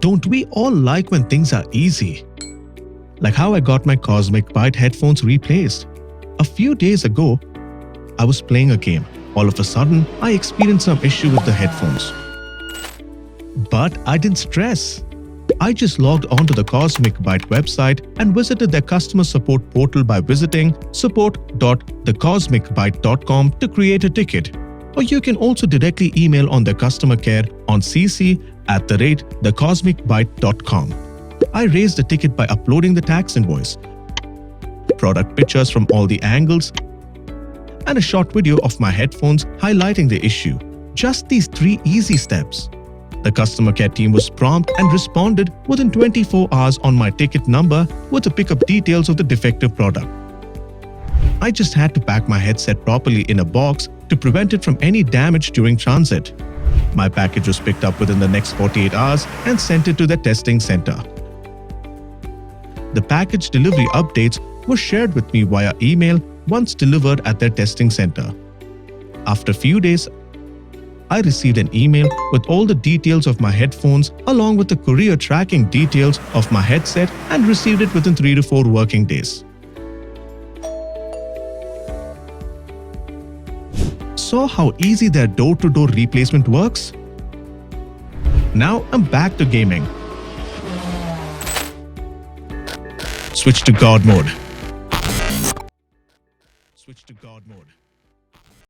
Don't we all like when things are easy? Like how I got my Cosmic Byte headphones replaced. A few days ago, I was playing a game. All of a sudden, I experienced some issue with the headphones. But I didn't stress. I just logged onto the Cosmic Byte website and visited their customer support portal by visiting support.thecosmicbyte.com to create a ticket. Or you can also directly email on their customer care on cc@thecosmicbyte.com. I raised the ticket by uploading the tax invoice, product pictures from all the angles, and a short video of my headphones highlighting the issue. Just these 3 easy steps. The customer care team was prompt and responded within 24 hours on my ticket number with the pickup details of the defective product. I just had to pack my headset properly in a box to prevent it from any damage during transit. My package was picked up within the next 48 hours and sent it to the testing center. The package delivery updates were shared with me via email once delivered at their testing center. After a few days, I received an email with all the details of my headphones along with the courier tracking details of my headset and received it within 3 to 4 working days. Saw how easy their door-to-door replacement works? Now I'm back to gaming. Switch to God mode.